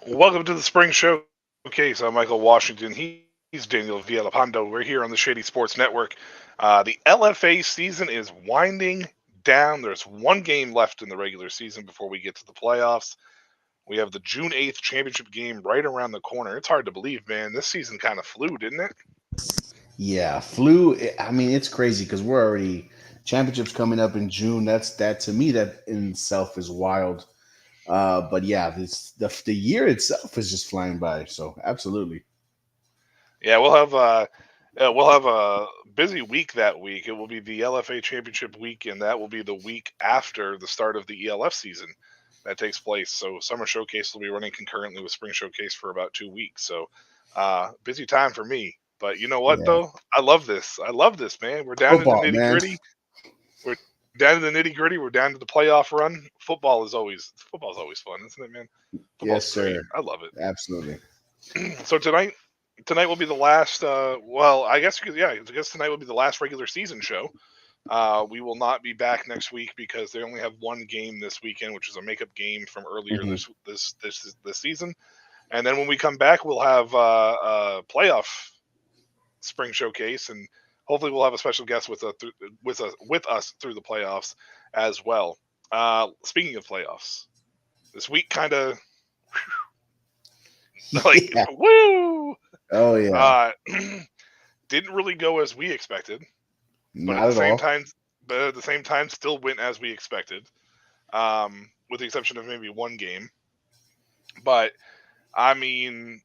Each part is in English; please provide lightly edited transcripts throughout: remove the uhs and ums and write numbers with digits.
Welcome to the Spring Showcase. I'm Michael Washington. He's Daniel Villalpando. We're here on the Shady Sports Network. The LFA season is winding down. There's one game left in the regular season before we get to the playoffs. We have the June 8th championship game right around the corner. It's hard to believe, man. This season kind of flew, didn't it? Yeah, flu. I mean, it's crazy because we're already championships coming up in June. That to me, that in itself is wild. But yeah, the year itself is just flying by. So absolutely. Yeah, we'll have a busy week that week. It will be the LFA championship week, and that will be the week after the start of the ELF season that takes place. So Summer Showcase will be running concurrently with Spring Showcase for about 2 weeks. So busy time for me. But you know what Yeah, though? I love this. I love this, man. We're down to the football, nitty man. gritty. We're down to the nitty gritty. We're down to the playoff run. Football's always fun, isn't it, man? Yes, Football's great. sir. I love it. Absolutely. So tonight will be the last. Well, I guess I guess tonight will be the last regular season show. We will not be back next week because they only have one game this weekend, which is a makeup game from earlier Hmm. this season. And then when we come back, we'll have a playoff spring showcase, and hopefully we'll have a special guest with us through the playoffs as well. Speaking of playoffs, this week kind of like Yeah. woo. Oh yeah. Uh, didn't really go as we expected, but at Not the at same all. time, still went as we expected. With the exception of maybe one game. But I mean,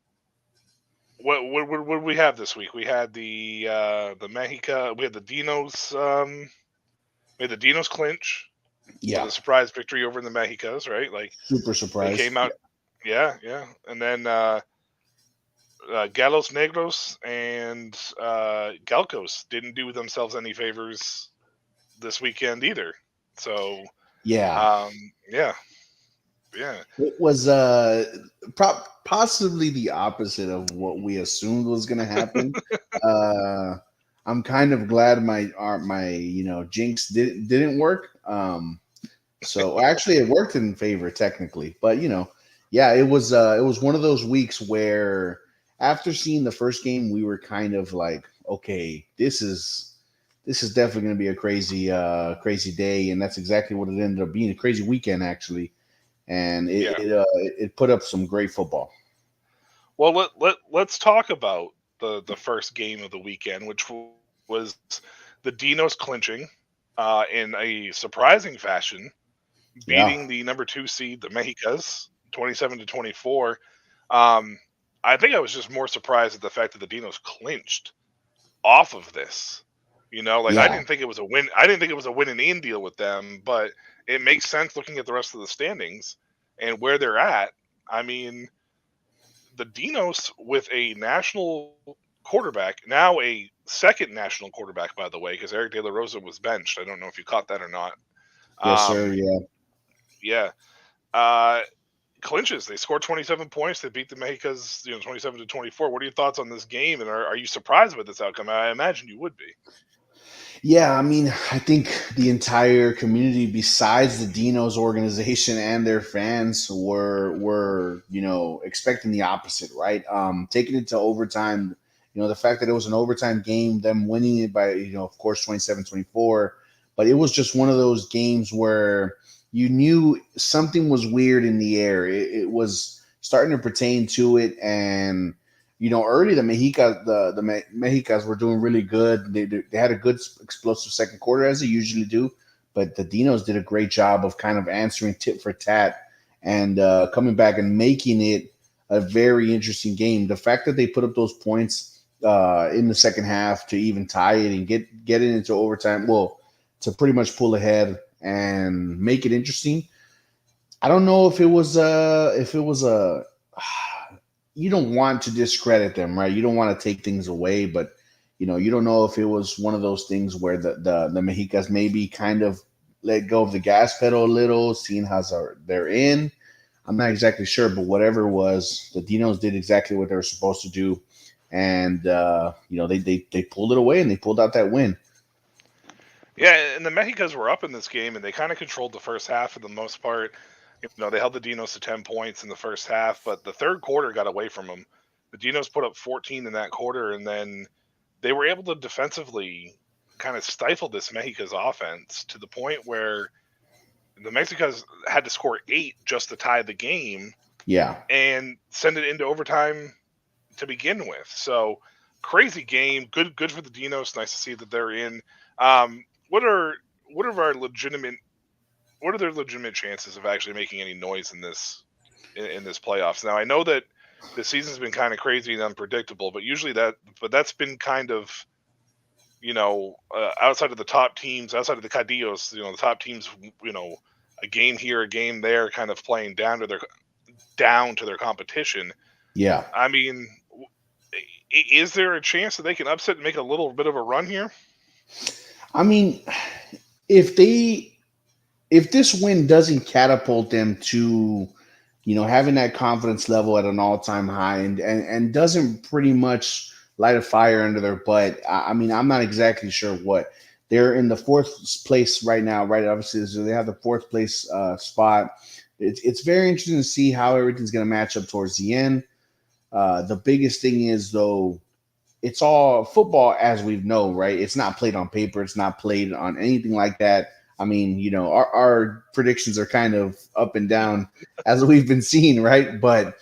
what did we have this week? We had the Mexica. We had the Dinos. We had the Dinos clinch with Yeah. a surprise victory over the Mexicas, right? Like Super they surprised. came out. Yeah, yeah. And then Galos Negros and Galcos didn't do themselves any favors this weekend either. So, Yeah. um, yeah, yeah, It was possibly the opposite of what we assumed was going to happen. Uh, I'm kind of glad my jinx didn't work. So actually, it worked in favor technically, but yeah, it was one of those weeks where after seeing the first game, we were kind of like, okay, this is definitely going to be a crazy day, and that's exactly what it ended up being, a crazy weekend actually, and yeah. it put up some great football. Well, let's talk about the first game of the weekend, which was the Dinos clinching in a surprising fashion, Yeah, beating the number two seed, the Mexicas, 27-24. Um, I think I was just more surprised at the fact that the Dinos clinched off of this. Like I yeah, didn't think it was a win. I didn't think it was a win and in deal with them, but it makes sense looking at the rest of the standings and where they're at. I mean, the Dinos with a national quarterback, now a second national quarterback, by the way, because Eric De La Rosa was benched. I don't know if you caught that or not. yes, sir. Um, Yeah. yeah. Uh, Clinches. They scored 27 points. They beat the Mexicas, 27-24. What are your thoughts on this game? And are you surprised with this outcome? I imagine you would be. Yeah, I mean, I think the entire community, besides the Dino's organization and their fans, were expecting the opposite, right? Taking it to overtime, the fact that it was an overtime game, them winning it by of course 27-24, but it was just one of those games where you knew something was weird in the air. It was starting to pertain to it, and early the Mexicas were doing really good. They had a good explosive second quarter as they usually do, but the Dinos did a great job of kind of answering tit for tat and coming back and making it a very interesting game. The fact that they put up those points in the second half to even tie it and get it into overtime, well, to pretty much pull ahead and make it interesting. I don't know if it was a you don't want to discredit them, right? You don't want to take things away, but you don't know if it was one of those things where the Mexicas maybe kind of let go of the gas pedal a little, seeing how they're in. I'm not exactly sure, but whatever it was, the Dinos did exactly what they were supposed to do, and they pulled it away and they pulled out that win. Yeah, and the Mexicas were up in this game, and they kind of controlled the first half for the most part. They held the Dinos to 10 points in the first half, but the third quarter got away from them. The Dinos put up 14 in that quarter, and then they were able to defensively kind of stifle this Mexica's offense to the point where the Mexicas had to score 8 just to tie the game Yeah. and send it into overtime to begin with. So crazy game. Good for the Dinos. Nice to see that they're in. What are our legitimate what are their legitimate chances of actually making any noise in this playoffs? Now I know that the season's been kind of crazy and unpredictable, but that's been kind of outside of the top teams, outside of the Cadillos, the top teams, a game here, a game there, kind of playing down to their competition. Yeah. I mean, is there a chance that they can upset and make a little bit of a run here? I mean, if this win doesn't catapult them to, having that confidence level at an all-time high and doesn't pretty much light a fire under their butt, I mean, I'm not exactly sure what. They're in the fourth place right now, right? Obviously, so they have the fourth place spot. It's very interesting to see how everything's going to match up towards the end. The biggest thing is, though, it's all football as we know, right? It's not played on paper. It's not played on anything like that. I mean, our predictions are kind of up and down as we've been seeing, right? But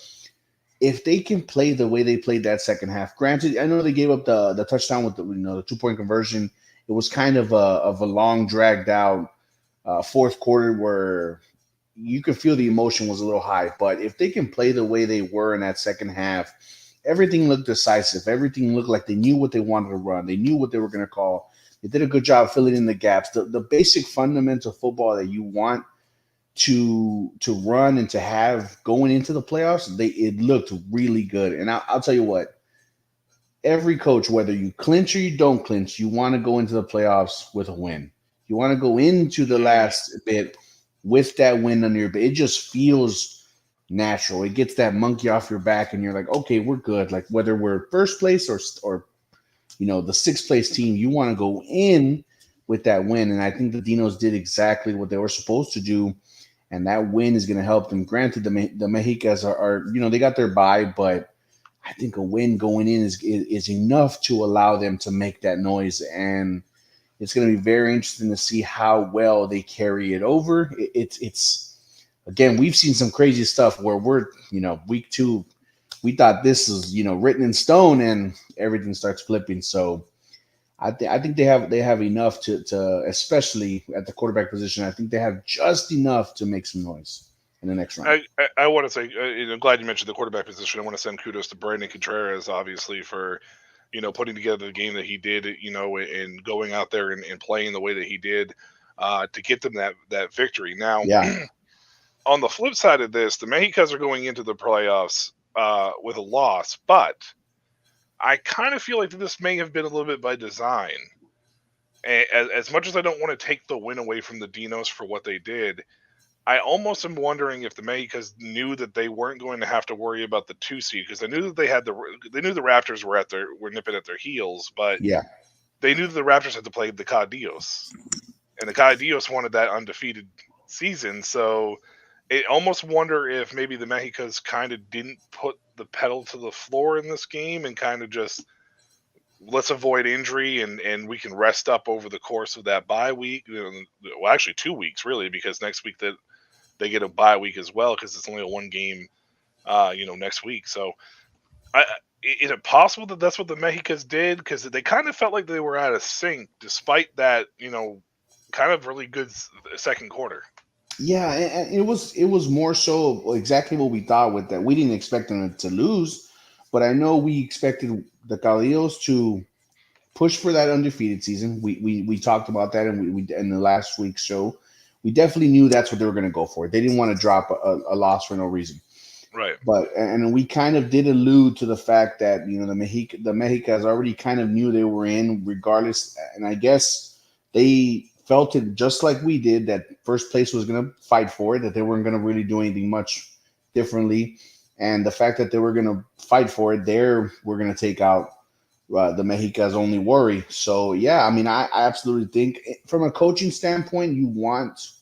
if they can play the way they played that second half, granted, I know they gave up the touchdown with the 2-point conversion. It was kind of a long, dragged out fourth quarter where you could feel the emotion was a little high. But if they can play the way they were in that second half, everything looked decisive. Everything looked like they knew what they wanted to run. They knew what they were going to call. They did a good job filling in the gaps. The basic fundamental football that you want to run and to have going into the playoffs, it looked really good. And I'll tell you what, every coach, whether you clinch or you don't clinch, you want to go into the playoffs with a win. You want to go into the last bit with that win under your belt. It just feels natural. It gets that monkey off your back, and you're like, okay, we're good. Like whether we're first place or the sixth place team, you want to go in with that win. And I think the Dinos did exactly what they were supposed to do, and that win is going to help them. Granted, the Mexicas are they got their bye, but I think a win going in is enough to allow them to make that noise. And it's going to be very interesting to see how well they carry it over. It's again, we've seen some crazy stuff where we're week 2, we thought this is written in stone, and everything starts flipping. So I think they have enough to especially at the quarterback position. I think they have just enough to make some noise in the next round. I want to say, I'm glad you mentioned the quarterback position. I want to send kudos to Brandon Contreras, obviously, for putting together the game that he did, and going out there and playing the way that he did to get them that victory. Now, Yeah. on the flip side of this, the Mexicas are going into the playoffs with a loss, but I kind of feel like this may have been a little bit by design. As much as I don't want to take the win away from the Dinos for what they did, I almost am wondering if the Mexicas knew that they weren't going to have to worry about the 2 seed, because they knew that they knew the Raptors were nipping at their heels, but Yeah. they knew that the Raptors had to play the Cadillos, and the Cadillos wanted that undefeated season. So I almost wonder if maybe the Mexicas kind of didn't put the pedal to the floor in this game and kind of just, let's avoid injury and we can rest up over the course of that bye week. Well, actually 2 weeks really, because next week that they get a bye week as well, because it's only a 1 game, next week. So is it possible that that's what the Mexicas did? Because they kind of felt like they were out of sync, despite that, kind of really good second quarter. Yeah, and it was more so exactly what we thought with that. We didn't expect them to lose, but I know we expected the Caballeros to push for that undefeated season. We talked about that, and we in the last week's show, we definitely knew that's what they were going to go for. They didn't want to drop a loss for no reason. Right. But and we kind of did allude to the fact that the Mexicas already kind of knew they were in regardless, and I guess they felt it just like we did that first place was going to fight for it, that they weren't going to really do anything much differently, and the fact that they were going to fight for it, we're going to take out the Mexicas' only worry. So yeah, I mean, I absolutely think from a coaching standpoint, you want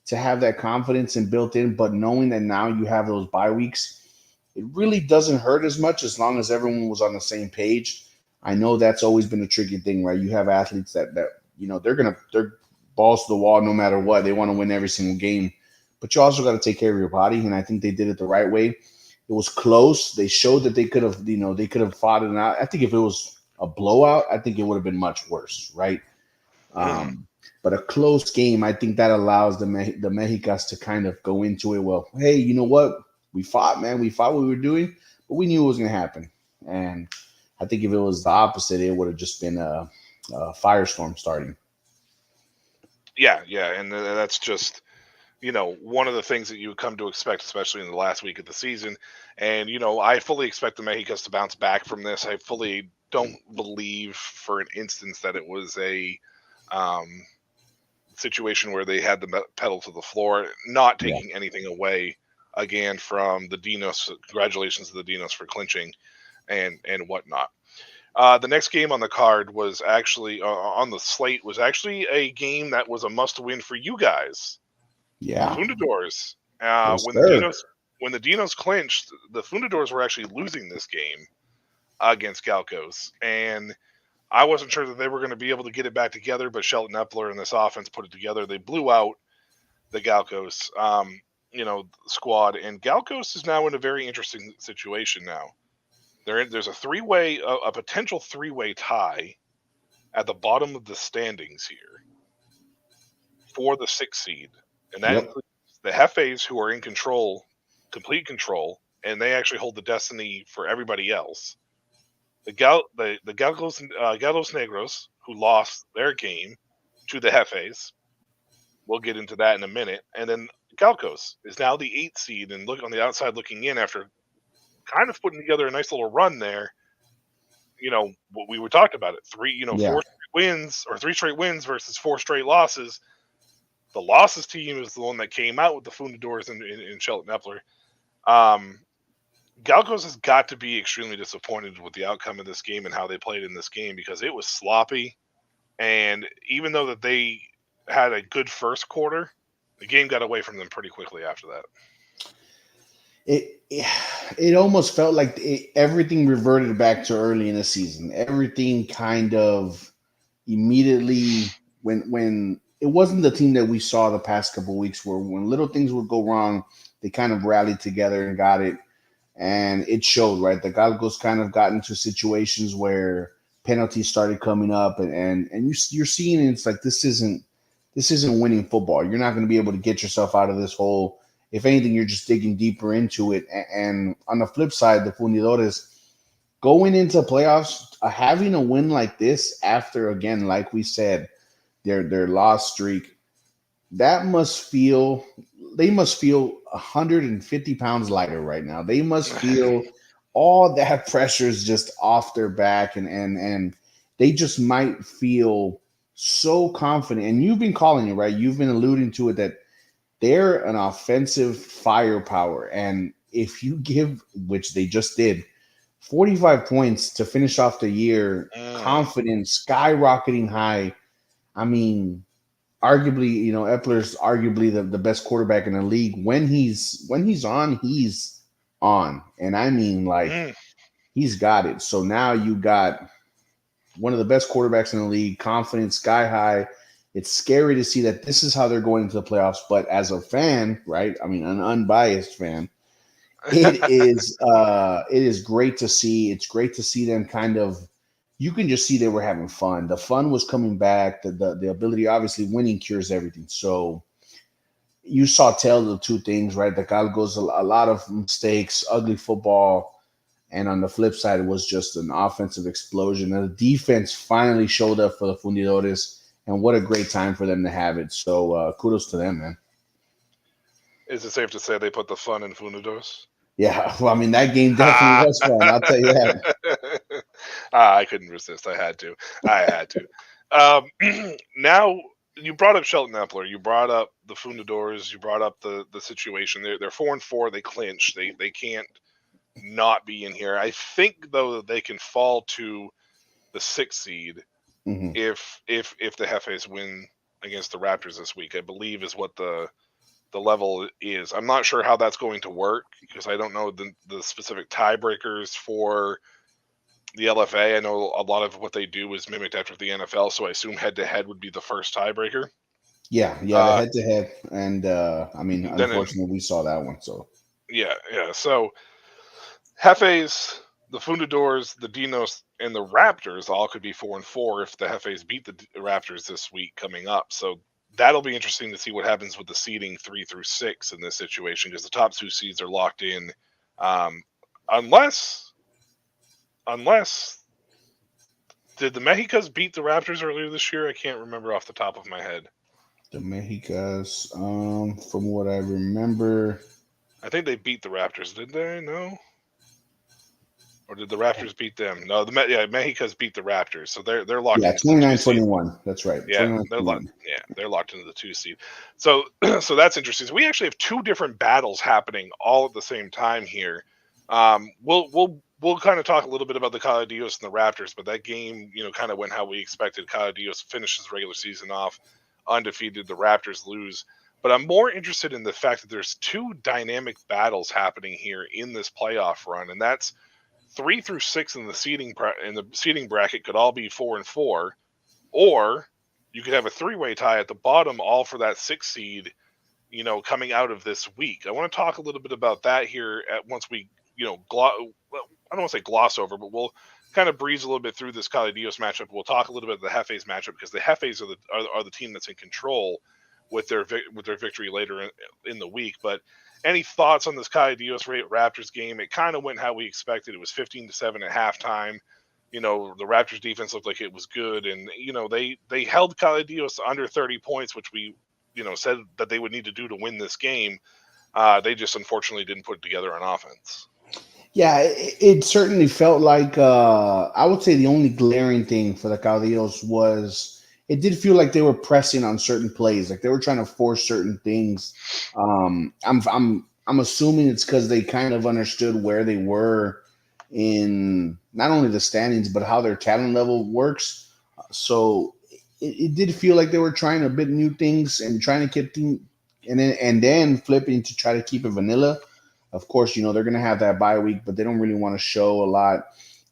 to have that confidence and built in, but knowing that now you have those bye weeks, it really doesn't hurt as much as long as everyone was on the same page. I know that's always been a tricky thing, right? You have athletes that they're balls to the wall no matter what. They want to win every single game, but you also got to take care of your body, and I think they did it the right way. It was close. They showed that they could have, they could have fought it out. I think if it was a blowout, I think it would have been much worse, right? Mm. But a close game, I think that allows the Mexicas to kind of go into it. Well, hey, you know what? We fought, man. We fought what we were doing, but we knew it was going to happen. And I think if it was the opposite, it would have just been a firestorm starting. Yeah, yeah, and that's just one of the things that you would come to expect, especially in the last week of the season. And I fully expect the Mexicas to bounce back from this. I fully don't believe for an instance that it was a um, situation where they had the pedal to the floor, not Yeah. taking anything away again from the Dinos. Congratulations to the Dinos for clinching and whatnot. The next game on the card was actually on the slate was actually a game that was a must win for you guys. The Yeah. Fundadors. Yes, sir. When the Dinos clinched, the Fundadors were actually losing this game against Galcos, and I wasn't sure that they were going to be able to get it back together. But Shelton Epler and this offense put it together. They blew out the Galcos, squad, and Galcos is now in a very interesting situation. Now there's a potential three-way tie at the bottom of the standings here for the sixth seed, and that Yep. includes the Hefes, who are in control, complete control, and they actually hold the destiny for everybody else. The Galos Negros, who lost their game to the Hefes. We'll get into that in a minute. And then Galcos is now the eighth seed, and look on the outside looking in after kind of putting together a nice little run there. What we were talking about it. Yeah. 3 straight wins versus 4 straight losses. The losses team is the one that came out with the Fundadors and Shelton Epler. Um, Galcos has got to be extremely disappointed with the outcome of this game and how they played in this game because it was sloppy. And even though that they had a good first quarter, the game got away from them pretty quickly after that. It almost felt like everything reverted back to early in the season. Everything kind of immediately when it wasn't the team that we saw the past couple of weeks where when little things would go wrong, they kind of rallied together and got it, and it showed. Right, the Galgos kind of got into situations where penalties started coming up, and you're seeing it, it's like this isn't winning football. You're not going to be able to get yourself out of this hole. If anything, you're just digging deeper into it. And on the flip side, the Fundidores going into playoffs, having a win like this after, again, like we said, their loss streak, they must feel 150 pounds lighter right now. They must feel all that pressure is just off their back, and they just might feel so confident. And you've been calling it, right? You've been alluding to it that they're an offensive firepower. And if you give, which they just did, 45 points to finish off the year, confidence skyrocketing high. I mean, arguably, Epler's arguably the best quarterback in the league. When he's on, he's on. And I mean, like, he's got it. So now you got one of the best quarterbacks in the league, confidence sky high. It's scary to see that this is how they're going into the playoffs. But as a fan, right? I mean, an unbiased fan, it is great to see. It's great to see them kind of you can just see they were having fun. The fun was coming back. The ability, obviously, winning cures everything. So you saw tell the two things, right? The Galgos, a lot of mistakes, ugly football, and on the flip side, it was just an offensive explosion. And the defense finally showed up for the Fundidores, and what a great time for them to have it. So kudos to them, man. Is it safe to say they put the fun in Funidos? Yeah, well, I mean that game definitely Ha! was fun. I'll tell you that. I couldn't resist. I had to. I had to. Now you brought up Shelton Epler. You brought up the Fundadors. You brought up the situation. They're 4-4. They clinch. They can't not be in here. I think though that they can fall to the 6th seed Hmm. if the Hefes win against the Raptors this week. I believe is what the level is. I'm not sure how that's going to work because I don't know the specific tiebreakers for the LFA. I know a lot of what they do is mimicked after the NFL, so I assume head to head would be the first tiebreaker. Yeah, the Uh, head to head, and I mean, then, unfortunately, we saw that one. So yeah. So Hefes, the Fundadors, the Dinos, and the Raptors all could be 4-4 if the Hefes beat the Raptors this week coming up. So that'll be interesting to see what happens with the seeding 3 through 6 in this situation because the top 2 seeds are locked in, um, unless unless did the Mexicas beat the Raptors earlier this year? I can't remember off the top of my head. the Mexicas, from what I remember, I think they beat the Raptors, did they? No, or did the Raptors beat them? No, Mexicas beat the Raptors, so they're locked yeah, into the 2 seed. 29-21. That's right, Yeah, 29 they're locked. 21. Yeah, they're locked into the 2 seed. So, so that's interesting. So we actually have two different battles happening all at the same time here. We'll kind of talk a little bit about the Cala Dios and the Raptors, but that game, kind of went how we expected. Cala Dios finishes the regular season off undefeated. The Raptors lose. But I'm more interested in the fact that there's two dynamic battles happening here in this playoff run, and that's 3 through 6 in the seating bracket could all be 4-4, or you could have a three-way tie at the bottom, all for that 6 seed, coming out of this week. I want to talk a little bit about that here at once we, well, I don't want to say gloss over, but we'll kind of breeze a little bit through this Cali Dios matchup. We'll talk a little bit of the Hefes matchup because the Hefes are the team that's in control with their victory later in the week. But any thoughts on this Cali Dios Raptors game? It kind of went how we expected. It was 15-7 at halftime. The Raptors defense looked like it was good, and they held Cali Dios under 30 points, which we said that they would need to do to win this game. They just unfortunately didn't put it together on offense. Yeah, it certainly felt like I would say the only glaring thing for the Caudillos was it did feel like they were pressing on certain plays, like they were trying to force certain things. I'm assuming it's because they kind of understood where they were in not only the standings but how their talent level works. So it did feel like they were trying a bit new things and trying to keep things, and then flipping to try to keep it vanilla. Of course, they're going to have that bye week, but they don't really want to show a lot.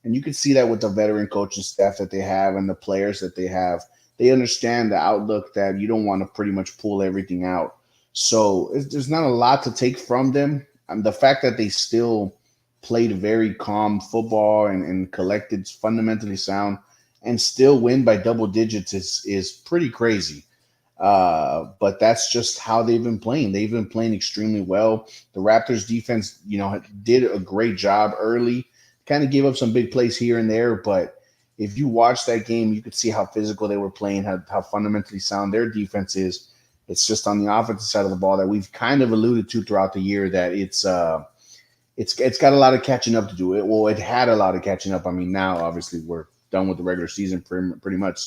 And you can see that with the veteran coaching staff that they have and the players that they have. They understand the outlook that you don't want to pretty much pull everything out. So there's not a lot to take from them. The fact that they still played very calm football and collected, fundamentally sound, and still win by double digits is pretty crazy. But that's just how they've been playing. They've been playing extremely well. The Raptors defense, did a great job early. Kind of gave up some big plays here and there, but if you watch that game, you could see how physical they were playing, how fundamentally sound their defense is. It's just on the offensive side of the ball that we've kind of alluded to throughout the year that it's got a lot of catching up to do. It had a lot of catching up. I mean, now obviously we're done with the regular season pretty much.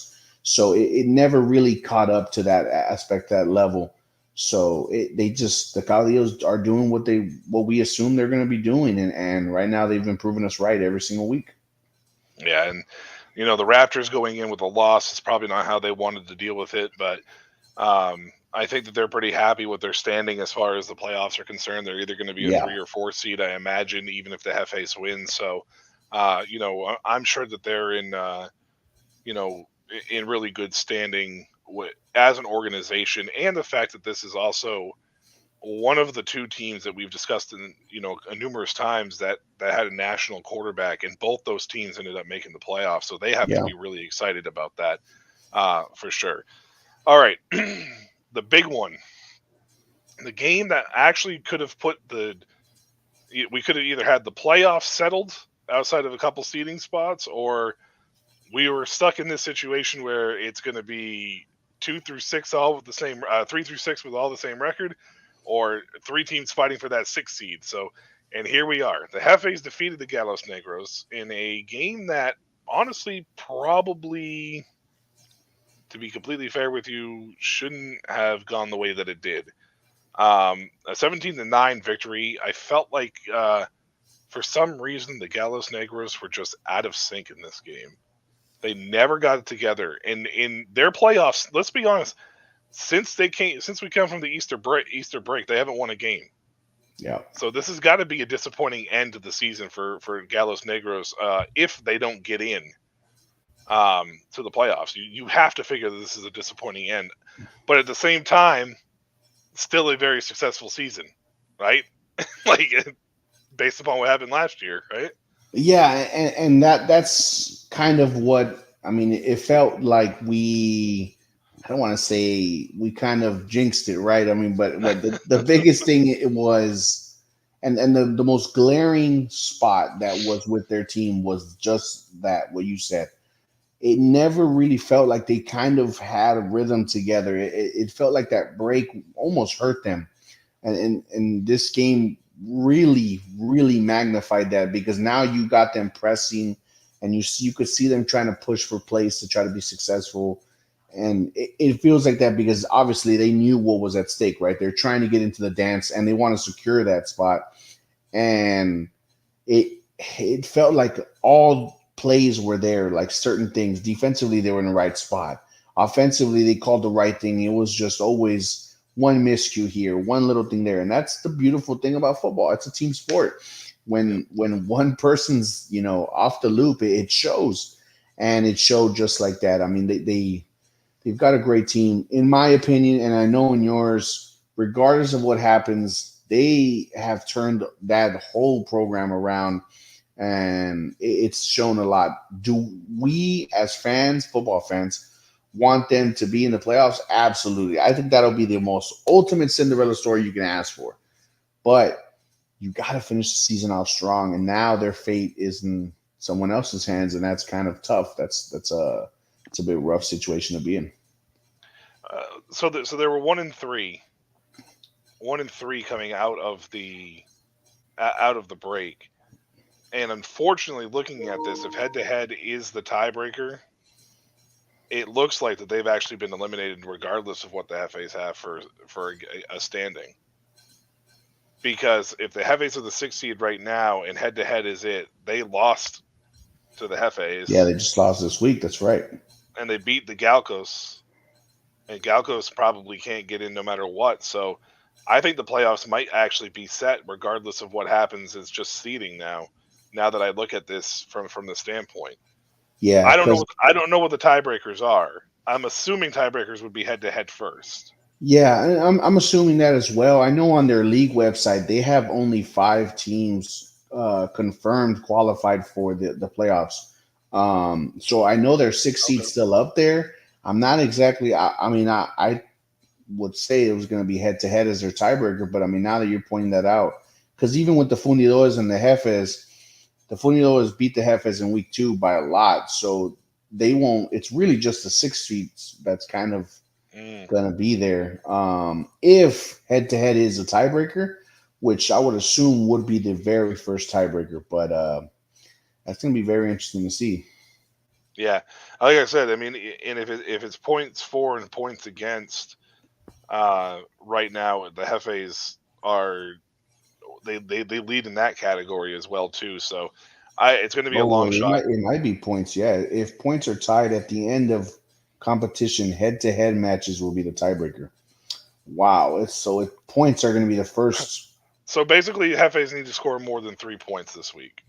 So it never really caught up to that aspect, that level. So the Calios are doing what we assume they're going to be doing, and right now they've been proving us right every single week. Yeah, and the Raptors going in with a loss is probably not how they wanted to deal with it, but I think that they're pretty happy with their standing as far as the playoffs are concerned. They're either going to be a Yeah, 3 or 4 seed, I imagine, even if the Hefes win. So, I'm sure that they're you know, in really good standing as an organization, and the fact that this is also one of the two teams that we've discussed in numerous times that had a national quarterback, and both those teams ended up making the playoffs. So they have to Yeah. be really excited about that, for sure. All right, the big one, the game that actually could have put we could have either had the playoffs settled outside of a couple seeding spots, or we were stuck in this situation where it's going to be 2 through 6 all with the same 3 through 6 with all the same record, or three teams fighting for that 6 seed. So, and here we are. The Jefes defeated the Galos Negros in a game that honestly probably, to be completely fair with you, shouldn't have gone the way that it did. A 17-9 victory. I felt like for some reason the Galos Negros were just out of sync in this game. They never got it together. And in their playoffs, let's be honest, since we come from the Easter break, they haven't won a game. Yeah. So this has got to be a disappointing end to the season for Galos Negros if they don't get in to the playoffs. You have to figure that this is a disappointing end. But at the same time, still a very successful season, right? Like based upon what happened last year, right? Yeah, and that's kind of what I mean. It felt like I don't want to say we kind of jinxed it, right? I mean, but the biggest thing it was, and the most glaring spot that was with their team was just that what you said. It never really felt like they kind of had a rhythm together. It felt like that break almost hurt them, and this game really magnified that because now you got them pressing, and you could see them trying to push for plays to try to be successful, and it feels like that because obviously they knew what was at stake, right? They're trying to get into the dance and they want to secure that spot, and it felt like all plays were there, like certain things. Defensively, they were in the right spot. Offensively, they called the right thing. It was just always one miscue here, one little thing there. And that's the beautiful thing about football. It's a team sport. When one person's, off the loop, it shows. And it showed just like that. I mean, they've got a great team, in my opinion, and I know in yours, regardless of what happens, they have turned that whole program around, and it's shown a lot. Do we, as fans, football fans, want them to be in the playoffs? Absolutely. I think that'll be the most ultimate Cinderella story you can ask for. But you got to finish the season out strong, and now their fate is in someone else's hands, and that's kind of tough. It's a bit rough situation to be in. So there were 1-3, 1-3 coming out of the break. And unfortunately, looking at this, if head-to-head is the tiebreaker, it looks like that they've actually been eliminated regardless of what the Hefes have for a standing. Because if the Hefes are the 6th seed right now and head-to-head is it, they lost to the Hefes. Yeah, they just lost this week. That's right. And they beat the Galcos. And Galcos probably can't get in no matter what. So I think the playoffs might actually be set regardless of what happens. It's just seeding now. Now that I look at this from the standpoint, Yeah, I don't know what the tiebreakers are. I'm assuming tiebreakers would be head to head first. yeah, I'm assuming that as well. I know on their league website they have only 5 teams confirmed qualified for the playoffs. So I know there's 6 seeds still up there. I'm not exactly. I would say it was going to be head to head as their tiebreaker, but I mean now that you're pointing that out, because even with the Fundidores and the Jefes. The Fundidores beat the Jefes in week 2 by a lot, so they won't. It's really just the 6 seeds that's kind of going to be there. If head-to-head is a tiebreaker, which I would assume would be the very first tiebreaker, but that's going to be very interesting to see. Yeah, like I said, I mean, and if it's points for and points against, right now the Jefes are. They lead in that category as well too. So it's going to be a long shot. It might be points. Yeah, if points are tied at the end of competition, head-to-head matches will be the tiebreaker. Wow, if points are going to be the first. So basically, Jefes need to score more than 3 points this week.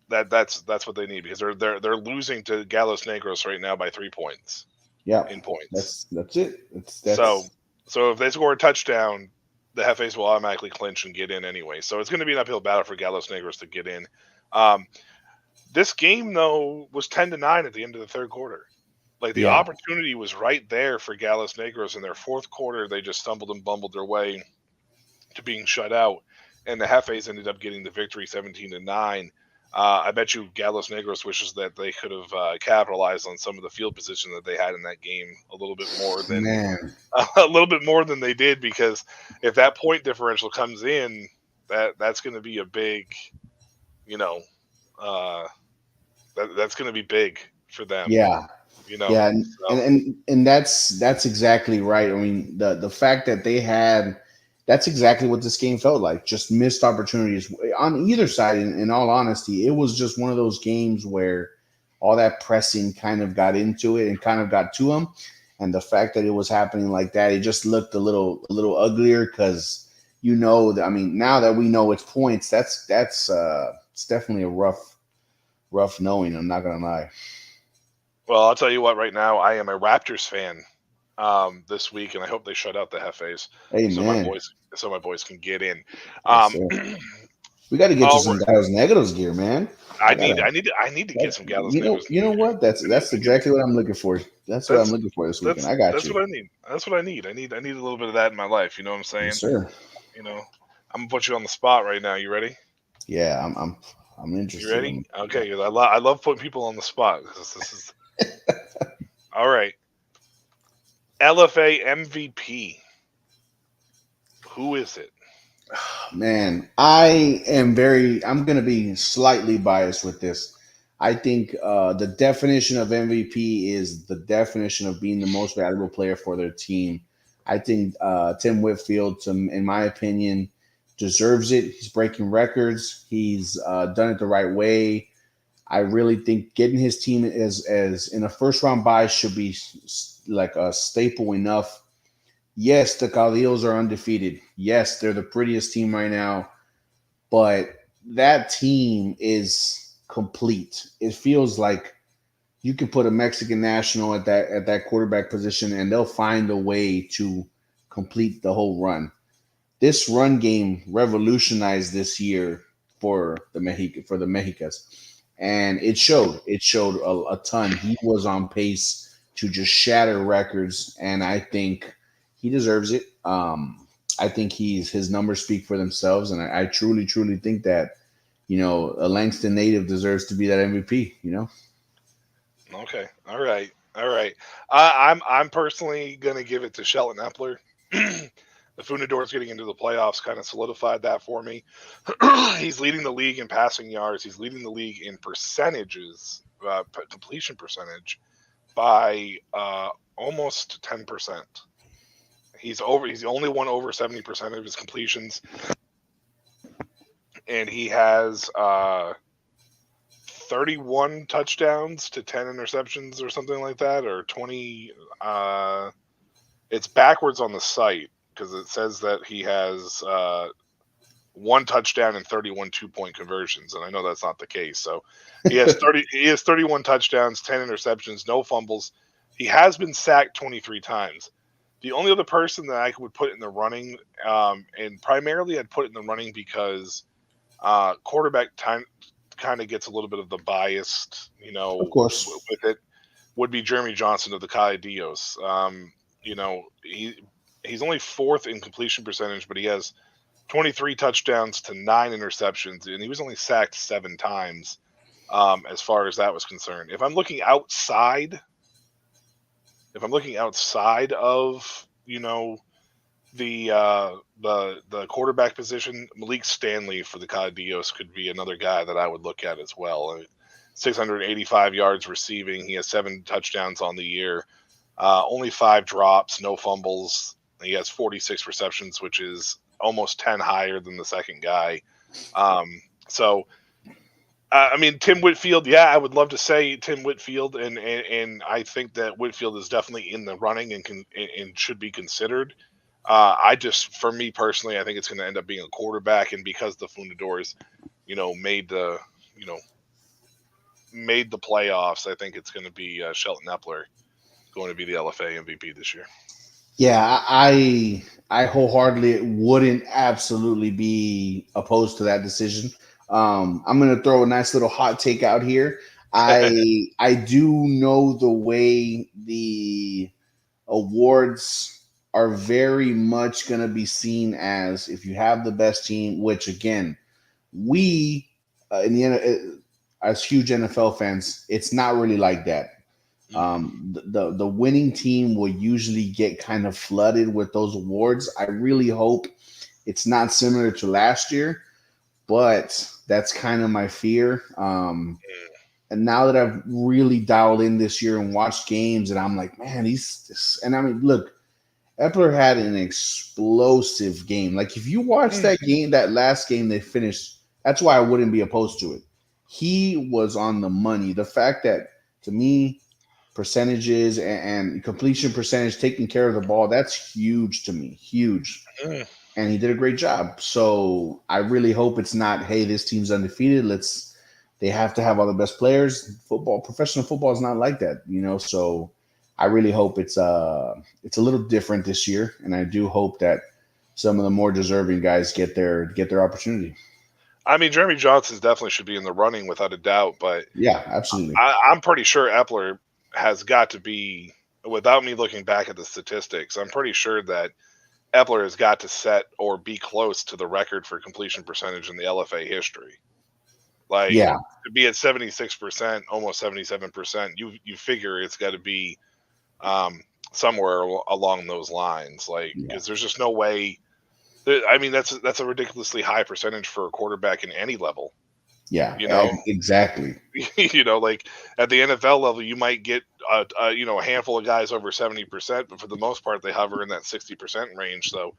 That's what they need because they're losing to Galos Negros right now by 3 points. Yeah, in points. That's it. So if they score a touchdown, the Hefes will automatically clinch and get in anyway. So it's going to be an uphill battle for Galos Negros to get in. Um, this game though was 10-9 at the end of the third quarter. Like the Yeah, opportunity was right there for Galos Negros in their fourth quarter. They just stumbled and bumbled their way to being shut out, and the Hefes ended up getting the victory, 17-9. I bet you Galos Negros wishes that they could have capitalized on some of the field position that they had in that game a little bit more than man. a little bit more than they did, because if that point differential comes in, that's going to be a big, you know, uh, that's going to be big for them, Yeah, you know. yeah, So and that's exactly right. I mean, the fact that they had that's exactly what this game felt like. Just missed opportunities on either side. In all honesty, it was just one of those games where all that pressing kind of got into it and kind of got to them. And the fact that it was happening like that, it just looked a little uglier because that. I mean, now that we know it's points, that's it's definitely a rough knowing. I'm not gonna lie. well, I'll tell you what. Right now, I am a Raptors fan this week, and I hope they shut out the Hefes so my Amen. boys can get in. Yes, Um, sir. We got to get you all some right, Gallows Negatives gear, man. I gotta. I need to get some Gallows You know. Negros. You know what? I need That's to get exactly what I'm looking for. That's what I'm that's looking for this weekend. I got that's you. what I need. That's what I need. I need a little bit of that in my life. You know what I'm Yes, saying? sir. You know, I'm gonna put you on the spot right now. You ready? Yeah, I'm You interested. ready? Okay. 'Cause I love putting people on the spot. This is all right. LFA MVP. Who is it? Man, I'm going to be slightly biased with this. I think the definition of MVP is the definition of being the most valuable player for their team. I think Tim Whitfield, in my opinion, deserves it. He's breaking records. He's done it the right way. I really think getting his team as in a first round bye should be like a staple enough. Yes, the Caudillos are undefeated. Yes, they're the prettiest team right now, but that team is complete. It feels like you can put a Mexican national at that quarterback position, and they'll find a way to complete the whole run. This run game revolutionized this year for the Mexicas, and it showed. It showed a ton. He was on pace to just shatter records, and I think he deserves it. I think his numbers speak for themselves, and I truly think that a Langston native deserves to be that MVP. Okay. All right. All right. I'm personally gonna give it to Shelton Epler. The Funadors getting into the playoffs kind of solidified that for me. He's leading the league in passing yards. He's leading the league in percentages, completion percentage, by almost 10%. He's over. He's the only one over 70% of his completions, and he has 31 touchdowns to 10 interceptions or something like that, or 20. It's backwards on the site because it says that he has one touchdown and 31 2-point conversions, and I know that's not the case. So he has 30. He has 31 touchdowns, 10 interceptions, no fumbles. He has been sacked 23 times. The only other person that I would put in the running, and primarily I'd put it in the running because quarterback time kind of gets a little bit of the biased, Of course, with it, would be Jeremy Johnson of the Cali Dios. He's only fourth in completion percentage, but he has 23 touchdowns to 9 interceptions, and he was only sacked 7 times. As far as that was concerned, if I'm looking outside of the quarterback position, Malik Stanley for the Cadios could be another guy that I would look at as well. 685 yards receiving. He has 7 touchdowns on the year, only 5 drops, no fumbles. He has 46 receptions, which is almost 10 higher than the second guy. So I mean, Tim Whitfield. Yeah, I would love to say Tim Whitfield, and I think that Whitfield is definitely in the running and should be considered. For me personally, I think it's going to end up being a quarterback, and because the Fundadores, made you know, made the playoffs, I think it's going to be Shelton Epler going to be the LFA MVP this year. yeah. I wholeheartedly wouldn't absolutely be opposed to that decision. I'm gonna throw a nice little hot take out here. I do know the way the awards are very much gonna be seen as if you have the best team, which again we in the as huge NFL fans, it's not really like that. The winning team will usually get kind of flooded with those awards. I really hope it's not similar to last year, but that's kind of my fear. And now that I've really dialed in this year and watched games, and I'm like, man, and I mean, look, Epler had an explosive game. Like if you watch that game, that last game they finished, that's why I wouldn't be opposed to it. He was on the money. The fact that to me, percentages and completion percentage, taking care of the ball, that's huge to me. Huge. And he did a great job. So I really hope it's not, hey, this team's undefeated. They have to have all the best players. Professional football is not like that, you know. So I really hope it's a little different this year, and I do hope that some of the more deserving guys get their opportunity. I mean, Jeremy Johnson definitely should be in the running without a doubt, but yeah, absolutely. I'm pretty sure Epler has got to be, without me looking back at the statistics, I'm pretty sure that Epler has got to set or be close to the record for completion percentage in the LFA history. Like, yeah, to be at 76%, almost 77%, you figure it's got to be somewhere along those lines. Like, because there's just no way. I mean, that's a ridiculously high percentage for a quarterback in any level. Yeah, you know, exactly. Like at the NFL level, you might get a handful of guys over 70%, but for the most part, they hover in that 60% range. So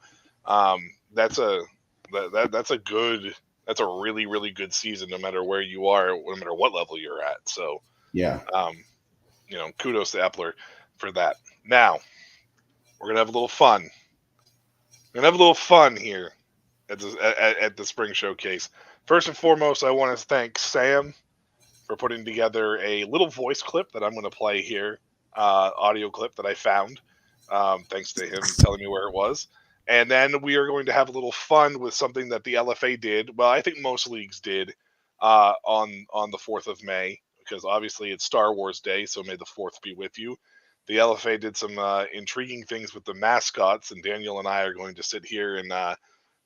that's a really, really good season, no matter where you are, no matter what level you're at. So yeah, kudos to Epler for that. Now we're gonna have a little fun. We're gonna have a little fun here at the spring showcase. First and foremost, I want to thank Sam for putting together a little voice clip that I'm going to play here, audio clip that I found, thanks to him telling me where it was. And then we are going to have a little fun with something that the LFA did. Well, I think most leagues did on the 4th of May, because obviously it's Star Wars Day, so may the 4th be with you. The LFA did some intriguing things with the mascots, and Daniel and I are going to sit here and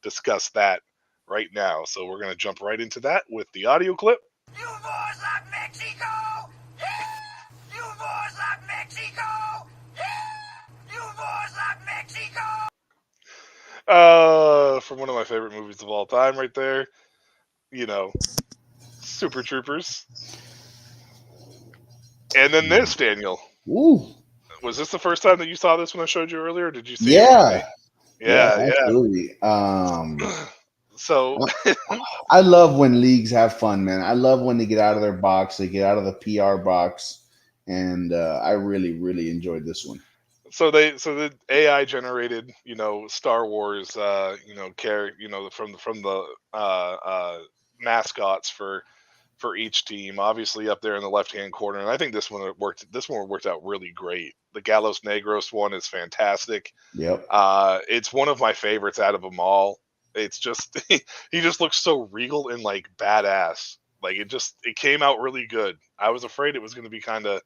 discuss that right now. So we're going to jump right into that with the audio clip. You boys like Mexico? Yeah! You boys like Mexico? Yeah! You boys like Mexico? From one of my favorite movies of all time right there. Super Troopers. And then this, Daniel. Ooh. Was this the first time that you saw this when I showed you earlier? Or did you see it? Yeah, absolutely. So I love when leagues have fun, man. I love when they get out of their box, they get out of the PR box, and I really, really enjoyed this one. So the AI generated, Star Wars, from the mascots for each team, obviously up there in the left-hand corner, and I think this one worked out really great. The Gallos Negros one is fantastic. Yep. It's one of my favorites out of them all. It's just he just looks so regal and like badass. Like it came out really good. I was afraid it was going to be kind of,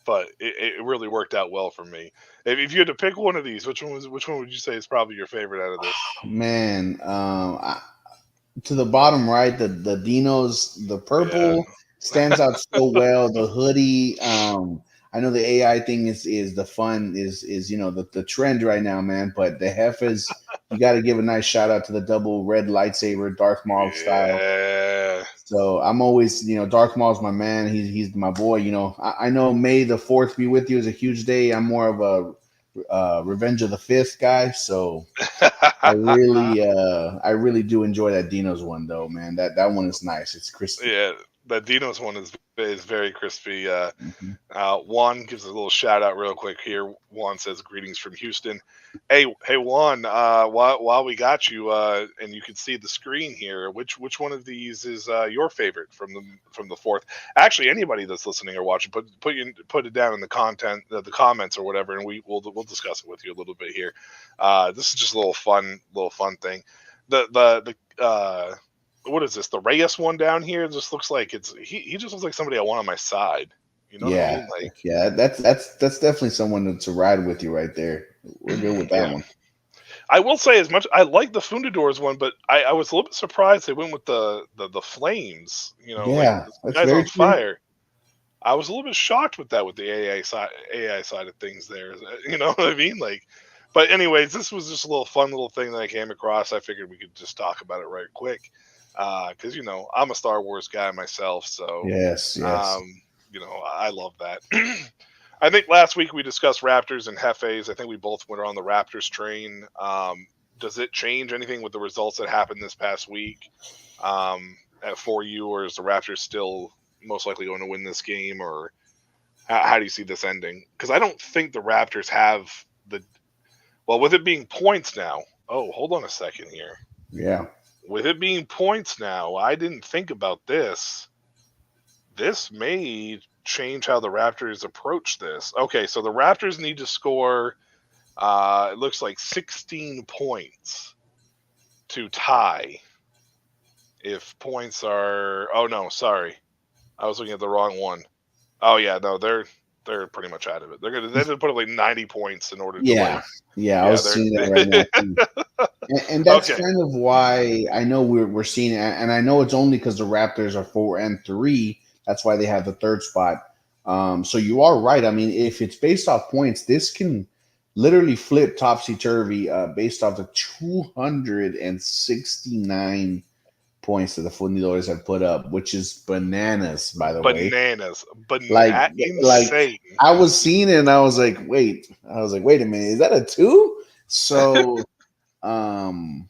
but it really worked out well for me. If you had to pick one of these, which one would you say is probably your favorite out of this? Man, to the bottom right, the Dinos, the purple stands out so well. The hoodie, I know the AI thing is the fun is the trend right now, man. But the Heifers, you got to give a nice shout out to the double red lightsaber, Darth Maul style. So I'm always, Darth Maul's my man. He's my boy. I know May the 4th be with you is a huge day. I'm more of a Revenge of the 5th guy, so I really do enjoy that Dino's one though, man. That one is nice. It's crispy. Yeah, That Dino's one is very crispy. Mhm. Juan gives a little shout out real quick here. Juan says greetings from Houston. Hey, Juan. While we got you, and you can see the screen here, which one of these is your favorite from the fourth? Actually, anybody that's listening or watching, put it down in the comments or whatever, and we'll discuss it with you a little bit here. This is just a little fun thing. The what is this? The Reyes one down here just looks like he just looks like somebody I want on my side. You know what I Yeah, mean? Like, yeah, that's definitely someone to ride with you right there. We're good with that yeah. one. I will say as much I like the Fundadors one, but I was a little bit surprised they went with the flames. You know, like Yeah, this that's guy's very on true. fire. I was a little bit shocked with that with the AI side of things there. You know what I mean? Like, but anyways, this was just a little fun little thing that I came across. I figured we could just talk about it right quick because I'm a Star Wars guy myself, so Yes, yes. um, I love that. I think last week we discussed Raptors and Hefes. I think we both went on the Raptors train. Does it change anything with the results that happened this past week for you, or is the Raptors still most likely going to win this game, or how do you see this ending? Because I don't think the Raptors have with it being points now. Oh, hold on a second here. Yeah. With it being points now, I didn't think about this. This may change how the Raptors approach this. Okay, so the Raptors need to score, it looks like 16 points to tie. If points are, oh no, sorry, I was looking at the wrong one. Oh yeah, no, they're pretty much out of it. They have to put up like 90 points in order to Yeah. like, Yeah, I yeah, was they're seeing that right now too. And that's okay. kind of why I know we're seeing it, and I know it's only because the Raptors are 4-3. That's why they have the third spot. So you are right. I mean, if it's based off points, this can literally flip topsy turvy based off the 269 points that the Fundidores have put up, which is bananas, by the way. Bananas, Like, like insane. I was seeing it, and I was like, wait a minute, is that a two? So um,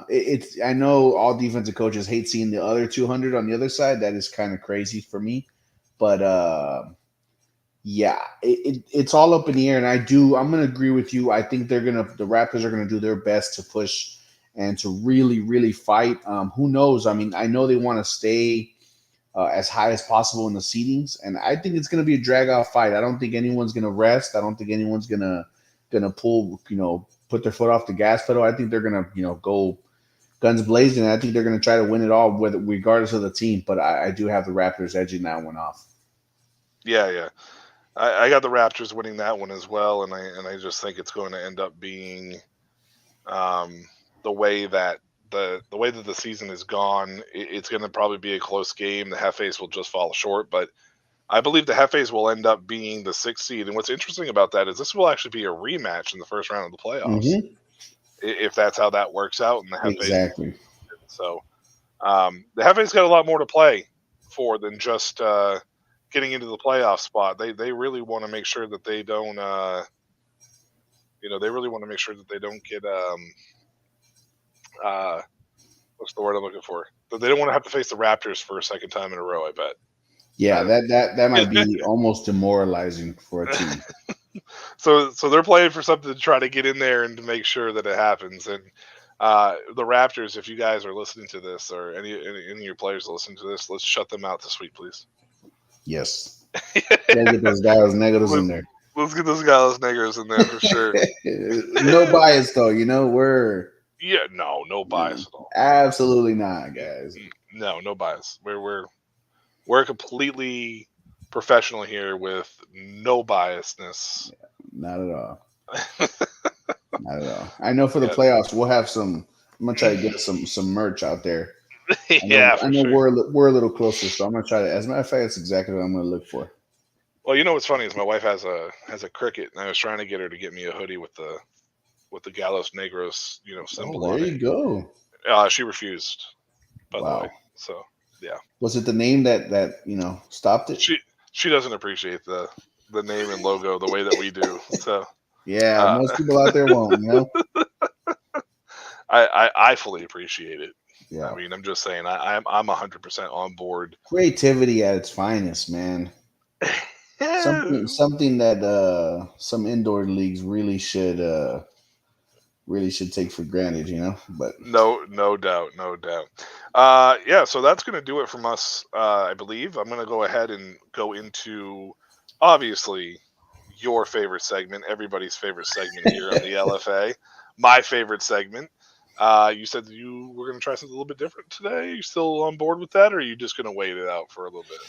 it's I know all defensive coaches hate seeing the other 200 on the other side. That is kind of crazy for me, but yeah, it's all up in the air. And I'm gonna agree with you. I think the Raptors are gonna do their best to push and to really really fight. Who knows? I mean, I know they want to stay as high as possible in the seedings, and I think it's gonna be a drag out fight. I don't think anyone's gonna rest. I don't think anyone's gonna pull, put their foot off the gas pedal. I think they're gonna, go guns blazing. And I think they're gonna try to win it all, regardless of the team. But I do have the Raptors edging that one off. Yeah. I got the Raptors winning that one as well, and I just think it's going to end up being the way that the season is gone. It's going to probably be a close game. The Hefes will just fall short, but I believe the Hefes will end up being the 6th seed. And what's interesting about that is this will actually be a rematch in the first round of the playoffs, Mm-hmm. if that's how that works out. And the Hefes, Exactly. so the Hefes got a lot more to play for than just getting into the playoff spot. They really want to make sure that they don't they really want to make sure that they don't get what's the word I'm looking for? That they don't want to have to face the Raptors for a second time in a row, I bet. Yeah, that might be almost demoralizing for a team. So they're playing for something to try to get in there and to make sure that it happens. And the Raptors, if you guys are listening to this, or any of your players listening to this, let's shut them out this week, please. Yes. Gotta get those guys negatives in there. Let's get those Gallos Negros in there for sure. No bias though, we're no bias at all. absolutely not, guys. No bias. We're completely professional here with no biasness. Not at all. Not at all. I know for the Yeah. playoffs we'll have some. I'm gonna try to get some merch out there. I know sure. we're a little closer, so I'm gonna try to. As a matter of fact, that's exactly what I'm gonna look for. Well, what's funny is my wife has a cricket, and I was trying to get her to get me a hoodie with the Gallos Negros, symbol Oh, on there it. you go. She refused, by the way. So yeah. Was it the name that stopped it? She doesn't appreciate the name and logo the way that we do. So yeah, most people out there won't. I fully appreciate it. Yeah. I mean, I'm just saying, I'm 100% on board. Creativity at its finest, man. Something that some indoor leagues really should take for granted, you know. But No doubt, no doubt. Yeah, so that's going to do it from us, I believe. I'm going to go ahead and go into, obviously, your favorite segment, everybody's favorite segment here on the LFA, my favorite segment. You said that you were going to try something a little bit different today. You still on board with that, or are you just going to wait it out for a little bit?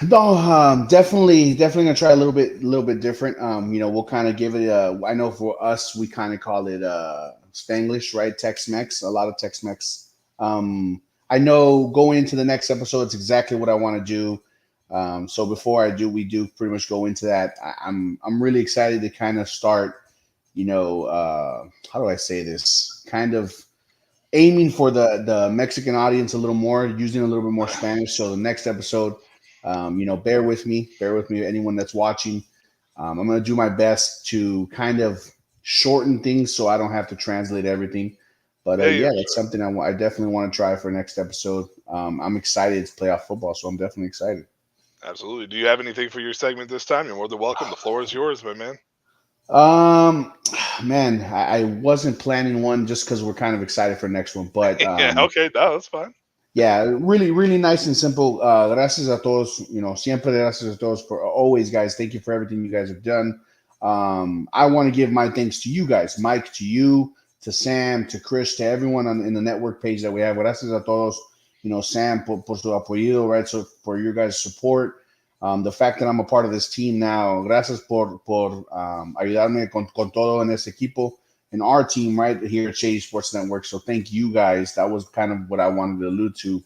no, definitely gonna try a little bit different. We'll kind of give it I know for us, we kind of call it Spanglish, right? Tex-Mex, a lot of Tex-Mex. I know going into the next episode, it's exactly what I want to do. So before we do pretty much go into that. I'm really excited to kind of start. How do I say this? Kind of aiming for the Mexican audience a little more, using a little bit more Spanish. So the next episode, bear with me, anyone that's watching. I'm gonna do my best to kind of shorten things so I don't have to translate everything. But Yeah, that's sure. something I definitely want to try for next episode. I'm excited. It's playoff football, so I'm definitely excited. Absolutely. Do you have anything for your segment this time? You're more than welcome. The floor is yours, my man. Um, man, I wasn't planning one just because we're kind of excited for next one, but Yeah, okay, no, that's fine. yeah, really, really nice and simple. Gracias a todos. Siempre gracias a todos for always, guys. Thank you for everything you guys have done. I want to give my thanks to you guys, Mike, to you, to Sam, to Chris, to everyone in the network page that we have. Gracias a todos. Sam, por su apoyo, right? So for your guys' support. The fact that I'm a part of this team now. Gracias por ayudarme con todo en este equipo. In our team right here at Shady Sports Network. So thank you guys. That was kind of what I wanted to allude to.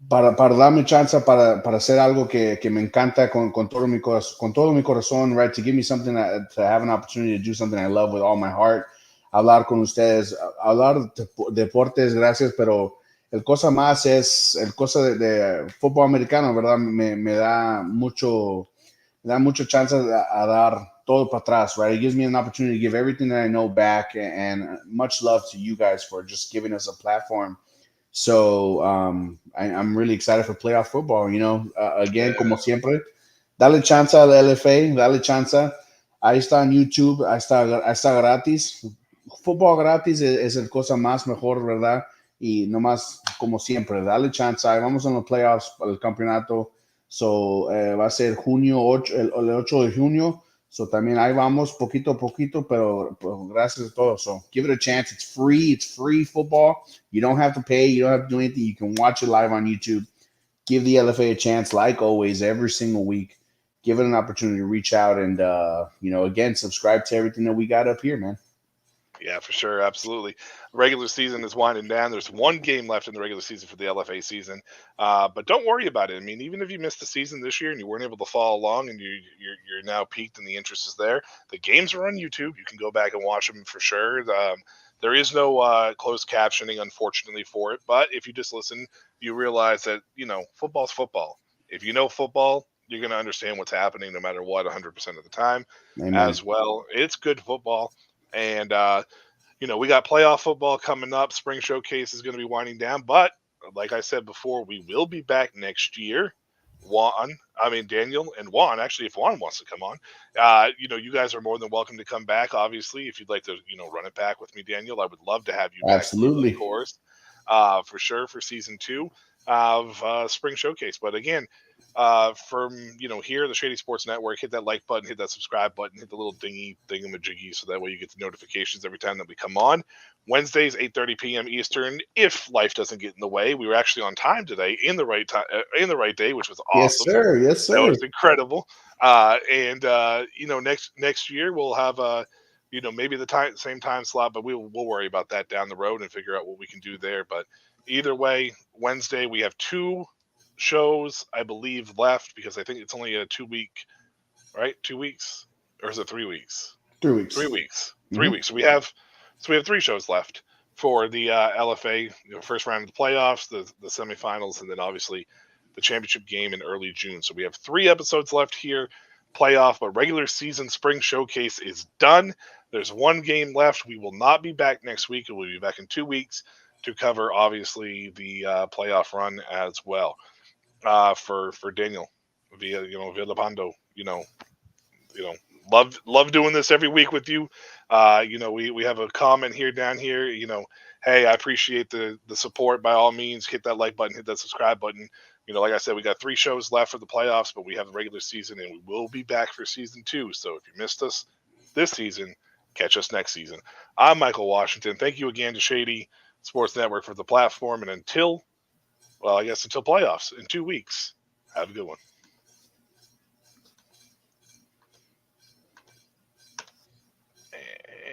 Para darme chance para hacer algo que me encanta con todo mi corazón, right? To give me something to have an opportunity to do something I love with all my heart. Hablar con ustedes, hablar de deportes, gracias, pero el cosa más es el cosa de fútbol americano, ¿verdad? Me da mucho chance a dar todo para atrás, right? It gives me an opportunity to give everything that I know back, and much love to you guys for just giving us a platform. So I'm really excited for playoff football. Again, Yeah. como siempre, dale chance a la LFA, dale chance. Ahí está en YouTube, ahí está gratis. Fútbol gratis es el cosa más mejor, ¿verdad? Y nomás, como siempre, dale chance. Ahí vamos a los playoffs para el campeonato. So, va a ser junio 8, el 8 de junio. So, también ahí vamos poquito a poquito, pero gracias a todos. So, give it a chance. It's free football. You don't have to pay. You don't have to do anything. You can watch it live on YouTube. Give the LFA a chance, like always, every single week. Give it an opportunity to reach out and, again, subscribe to everything that we got up here, man. Yeah, for sure, absolutely. Regular season is winding down. There's one game left in the regular season for the LFA season, but don't worry about it. I mean, even if you missed the season this year and you weren't able to follow along, and you're now peaked and the interest is there, the games are on YouTube. You can go back and watch them for sure. There is no closed captioning, unfortunately, for it. But if you just listen, you realize that football's football. If you know football, you're going to understand what's happening no matter what, 100% of the time. Amen. As well, it's good football. And we got playoff football coming up. Spring showcase is going to be winding down, but like I said before, we will be back next year. Daniel and Juan. Actually, if Juan wants to come on, you guys are more than welcome to come back. Obviously, if you'd like to, run it back with me, Daniel, I would love to have you back. Absolutely. Of course, for sure, for season 2 of Spring Showcase. But again, from here, the Shady Sports Network, hit that like button, hit that subscribe button, hit the little dingy thingamajiggy, so that way you get the notifications every time that we come on. Wednesdays, 8:30 p.m. Eastern. If life doesn't get in the way, we were actually on time today, in the right time, in the right day, which was awesome. Yes, sir. That was incredible. Next year we'll have maybe the same time slot, but we'll worry about that down the road and figure out what we can do there. But either way, Wednesday we have 2 shows, I believe, left, because I think it's only a 2-week, right? 2 weeks, or is it 3 weeks? 3 weeks. 3 weeks. Mm-hmm. 3 weeks. So we have 3 shows left for the LFA, first round of the playoffs, the semifinals, and then obviously the championship game in early June. So we have 3 episodes left here, playoff, but regular season spring showcase is done. There's one game left. We will not be back next week. We'll be back in 2 weeks to cover, obviously, the playoff run as well. For Daniel via Villalpando, love doing this every week with you. We have a comment here down here. Hey, I appreciate the support. By all means, hit that like button, hit that subscribe button. Like I said, we got 3 shows left for the playoffs, but we have the regular season, and we will be back for season 2. So if you missed us this season, catch us next season. I'm Michael Washington. Thank you again to Shady Sports Network for the platform, and until playoffs in 2 weeks, have a good one.